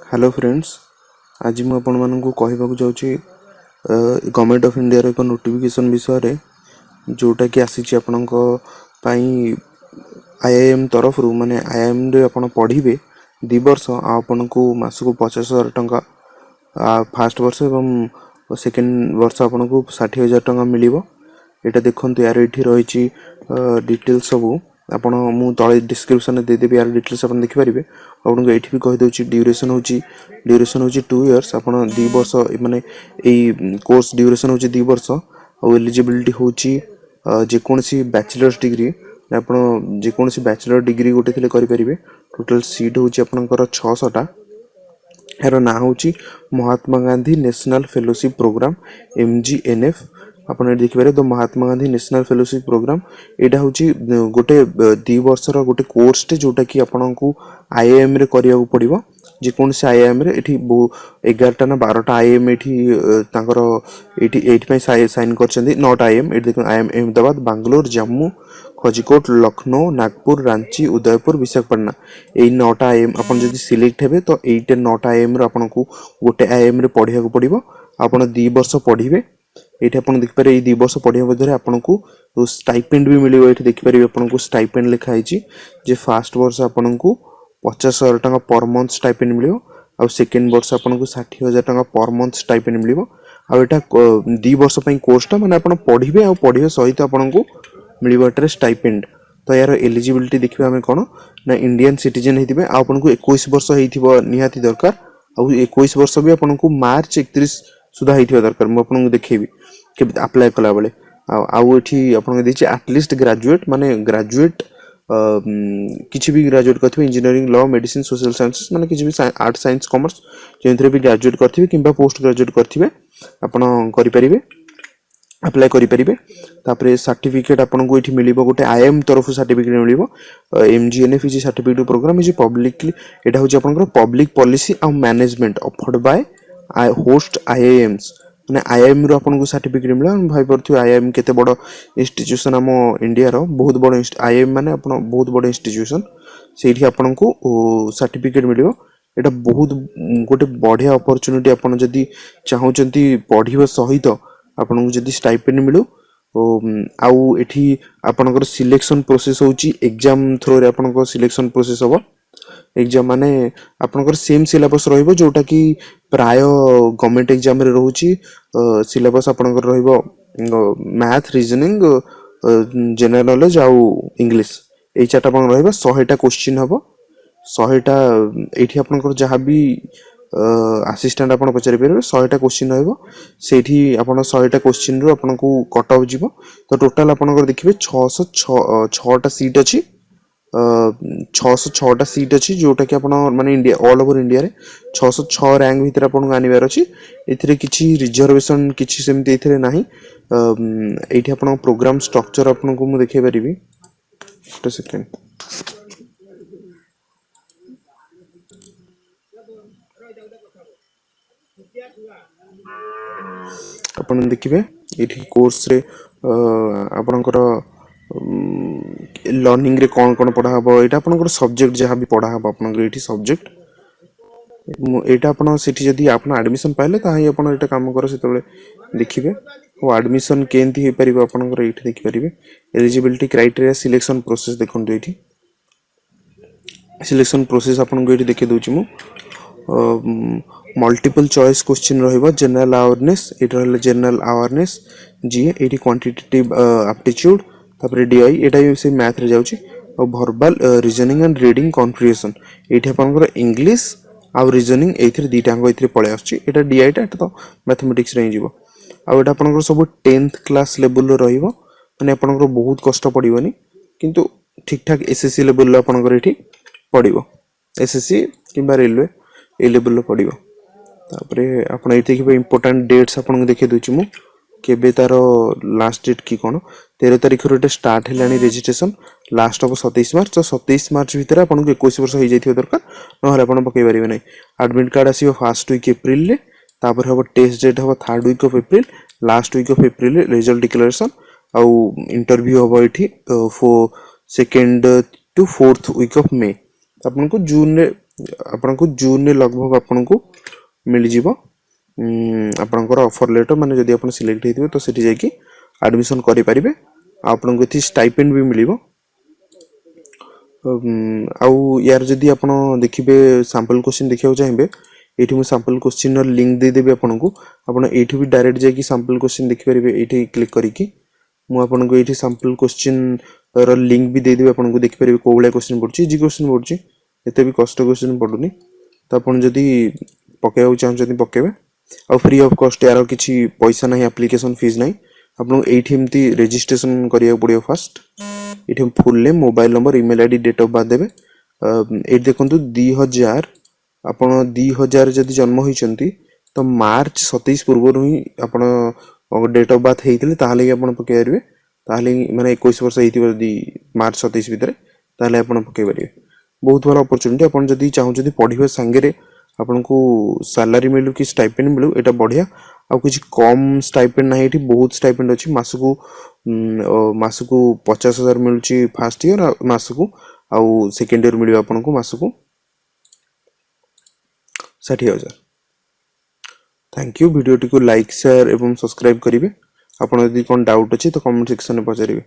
Hello friends, आज मुझे आपण मानक कहवाक जाऊँगी गवर्नमेंट ऑफ इंडिया एक नोटिफिकेशन विषय जोटा कि आसी आपणक आईआईएम तरफ माने आईआईएम रे आपण पढ़िबे 2 वर्ष आपण को मासको 50,000 टंका फास्ट वर्ष एवं सेकेंड वर्ष आपण को 60,000 टंका मिलिबो। एटा देखंतु यार एठी रहिछि डिटेल्स सब आपण मु तळे डिस्क्रिप्शन दे देबी यार डिटेल्स आपण देखि परिबे। आपण को एठी भी कहि दोछि ड्यूरेशन होछि 2 इयर्स आपण 2 वर्ष माने एई कोर्स ड्यूरेशन होछि 2 वर्ष और एलिजिबिलिटी होछि जे कोनसी बैचलर्स डिग्री आपण जे कोनसी बैचलर डिग्री गोटे थिले करि परिबे। टोटल सीट होछि आपनकर 600 टा। यार ना होछि Mahatma Gandhi national fellowship programme MGNF। आपन देखिबारे तो Mahatma Gandhi national fellowship programme एटा होछि गोटे 2 वर्षर गोटे कोर्स टे जोटा कि आपन को आईआईएम रे करिया पड़िबो। जे कोन से आईआईएम रे एठी 11टा ना 12टा आईआईएम एठी तांकर एठी 8 पय साइन करछन्ती। नॉट आईआईएम एठी देखो आईआईएम अहमदाबाद, बेंगलोर, जम्मू, कोझिकोड, लखनऊ, नागपुर, रांची, उदयपुर, विशाखापट्टनम एई 9टा आईआईएम आपन जदि सिलेक्ट हेबे तो 8 9टा आईआईएम रे आपन को गोटे आईआईएम रे पढिया को पड़िबो। आपन 2 वर्ष पढिबे। एठी आपन देख पारे 2 वर्ष पढिया मध्य आपन को स्टाइपेंड भी मिलिबो। एठी देख पारे आपन को स्टाइपेंड लिखा हिची जे फर्स्ट वर्ष आपन को 50,000 टंका पर मंथ स्टाइपेंड मिलिबो और सेकंड वर्ष आपन को 60,000 टंका पर मंथ स्टाइपेंड मिलिबो। आ एटा 2 वर्ष पई कोर्सटा माने आपन पढिबे और पढिबे सहित आपन को मिलिबो एटा स्टाइपेंड। तो यार एलिजिबिलिटी देखिबा हमें कोन ना इंडियन सिटीजन हेतिबे आपन को 21 वर्ष हेतिबो निहाती दरकार और 21 वर्ष भी आपन को मार्च 31 सुधा हेतिबा दरकार। म आपन को देखैबी के अप्लाई कला बेले आउ एठी आपन को देछि एटलीस्ट ग्रेजुएट माने ग्रेजुएट किछि भी ग्रेजुएट करथिबे engineering, law, medicine, social sciences माने किछि भी आर्ट, साइंस, कॉमर्स जेंथरे भी ग्रेजुएट करथिबे किबा पोस्ट ग्रेजुएट करथिबे आपन करि परिबे अप्लाई करि परिबे। तापरे सर्टिफिकेट आपन को एठी मिलिबो गोटे आईएम तरफ सर्टिफिकेट मिलिबो। MGNF is certificate programme is publicly एटा होछि आपन को पब्लिक पॉलिसी और management offered by host IIMs माने आईआईएम रो आपन को सर्टिफिकेट मिला। हम भाई परथि आईआईएम केते बड़ इंस्टीट्यूशन हम इंडिया रो बहुत बड़ आईआईएम माने आपन बहुत बड़ इंस्टीट्यूशन सेठी आपन को सर्टिफिकेट मिलिबो। एटा बहुत गोटे बढ़िया अपॉर्चुनिटी आपन जदी चाहउचंती पढिबो सहित आपन को जदी स्टाइपेंड मिलु आउ एठी आपनकर सिलेक्शन प्रोसेस होची एग्जाम थ्रू रे आपनकर सिलेक्शन प्रोसेस हो। एग्जाम माने आपनकर सेम सिलेबस रहइबो जोटा कि प्राय गवर्नमेंट एग्जाम रे रहउची। सिलेबस आपनकर रहइबो मैथ, रीजनिंग, जनरल नॉलेज आउ इंग्लिश ए चारटा आपन रहइबो। 100 टा क्वेश्चन हबो। 100 टा एठी आपनकर जहां भी असिस्टेंट आपन पचारि परबे 100 टा क्वेश्चन रहइबो। सेठी आपन 100 टा क्वेश्चन रो आपन को कट ऑफ जिवो। तो टोटल आपनकर देखिबे 606 टा सीट अछि। 606 टा सीट अछि जोटा कि आपण माने इंडिया ऑल ओवर इंडिया रे 606 रैंक भीतर आपण को आनिबार अछि। एथिरे किछि रिजर्वेशन किछि सेमति एथिरे नाही। एठी आपण प्रोग्राम स्ट्रक्चर आपण को मु देखै परिबी। एक सेकंड आपण देखिबे एठी कोर्स रे आपणकर लर्निंग रे कोन कोन पढ़ा हबो। एटा आपनकर सब्जेक्ट जहां भी पढ़ा हबो आपनकर एठी सब्जेक्ट एटा आपण सेठी जदी आपण एडमिशन पाइले ताही आपण एटा काम करो सेतबे देखिबे ओ एडमिशन केंती हे परिबो आपनकर एठी देखि परिबे। एलिजिबिलिटी क्राइटेरिया सिलेक्शन प्रोसेस देखंतु एठी सिलेक्शन प्रोसेस आपण को एठी देखि दोछि मु। मल्टीपल चॉइस क्वेश्चन रहइबो। जनरल अवेयरनेस एटा रहले जनरल अवेयरनेस जी एठी क्वांटिटेटिव एप्टीट्यूड तापर डीआई एटा से मैथ रे जाउची और verbal reasoning and reading comprehension एठी आपनकर इंग्लिश आ रीजनिंग एथिरे दीटा अंग एथिरे पळे आछी। एटा डीआई टा तो मैथमेटिक्स रे जीवो आ एटा आपनकर सब 10th क्लास लेवल रो रहिबो माने आपनकर बहुत कष्ट पड़िबोनी किंतु ठीक ठाक एसएससी लेवल रो आपनकर एठी पड़िबो। एसएससी किबा रेलवे ए लेवल रो पड़िबो। तापरे आपण एठी के इंपोर्टेंट डेट्स आपण देखि दोछि मु केबे तारो लास्ट डेट की कोन 13 तारिख रो स्टार्ट हेलानी रजिस्ट्रेशन लास्ट ऑफ 27 मार्च। तो 27 मार्च भीतर आपन को 21 वर्ष हो जाइथिबो दरकार नहले आपन पकै परिबे नै। एडमिट कार्ड आसीबो फर्स्ट वीक अप्रैल रे तापर हबो टेस्ट डेट हबो third week of April last week of April रे रिजल्ट डिक्लेरेशन आउ इंटरव्यू हबो एठी for second to fourth week of May. आपन को जून रे ଆପଣଙ୍କୁ ଜୁନରେ लगभग ଆପଣଙ୍କୁ मिलिଯିବ ଆପଣଙ୍କର ऑफर लेटर माने जदि आपण सिलेक्ट हेतिबे तो सेठी जाकी एडमिशन करि परिबे आपनको एथि स्टाइपेंड भी मिलिबो आउ यार जदि आपण देखिबे सैंपल क्वेश्चन देखियो चाहिबे एठी मु सैंपल क्वेश्चन र लिंक दे देबे आपनको आपण एठी भी डायरेक्ट जाकी सैंपल क्वेश्चन देखि परिबे एठी क्लिक करिकि मु आपनको एठी सैंपल क्वेश्चन र लिंक भी दे देबे आपनको देखि परिबे कोबळे क्वेश्चन पडची जी क्वेश्चन पडची एते भी कष्ट क्वेश्चन पडुनी तो आपण जदि पकेउ चाहन जदि पकेबे आ फ्री ऑफ कॉस्ट यार किछि पैसा नहीं एप्लीकेशन फीस नहीं आपन एठी एमती रजिस्ट्रेशन करिया पड़ियो फर्स्ट एठी full name mobile number email ID date of birth देबे एठी देखंतु 2000 आपण 2000 जदि जन्म होइचंती तो मार्च 27 पूर्व ही आपण डेट ऑफ बर्थ हेइतिले ताहाले आपण पके परिबे ताहाले माने 21 वर्ष हेइतिबो जदि मार्च 27 भितरे ताहाले आपण पके परिबे बहुत भल अपॉर्चुनिटी आपण जदि चाहू जदि पढिबे संगे आपको सैलरी मिलू कि स्टाइपेंड मिलू एटा बढ़िया आ किछि कम स्टाइपेंड नाही एठी बहुत स्टाइपेंड अछि मासकू 50,000 मिलुची फर्स्ट ईयर मासकू आ सेकंड ईयर मिलियो आपनको मासकू 60,000 थैंक यू वीडियो टी को लाइक शेयर एवं सब्सक्राइब करिवे आपण यदि कोन डाउट अछि तो कमेंट सेक्शन में पचारिवे।